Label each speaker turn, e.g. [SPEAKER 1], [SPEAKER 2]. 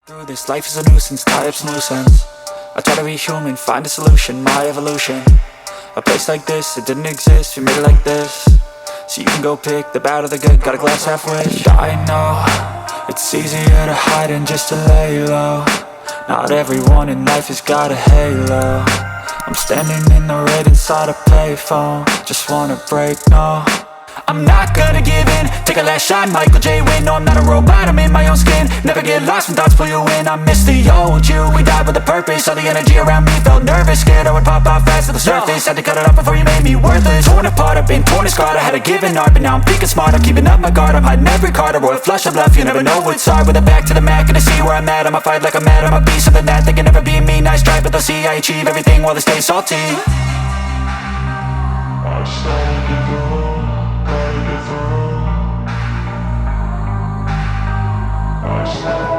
[SPEAKER 1] Through this life is a nuisance, tie up some loose ends. I try to be human, find a solution, my evolution. A place like this, it didn't exist, we made it like this. So you can go pick the bad or the good, got a glass half wish. I know, it's easier to hide than just to lay low. Not everyone in life has got a halo. I'm standing in the red inside a payphone, just wanna break, no. I'm not gonna give in, take a last shot, Michael J. Win. No, I'm not a robot, I'm in my own skin. Never get lost when thoughts pull you in. I miss the old you, we died with a purpose. All the energy around me felt nervous, scared I would pop out fast to the surface. Had to cut it off before you made me worthless. Torn apart, I've been torn and scarred. I had a given art, but now I'm thinking smart. I'm keeping up my guard, I'm hiding every card. A royal flush of love, you never know what's hard. With a back to the mat, gonna see where I'm at. I'ma fight like I'm mad, I'ma be something that they can never be me. Nice try, but they'll see I achieve everything while they stay salty. I started to grow. I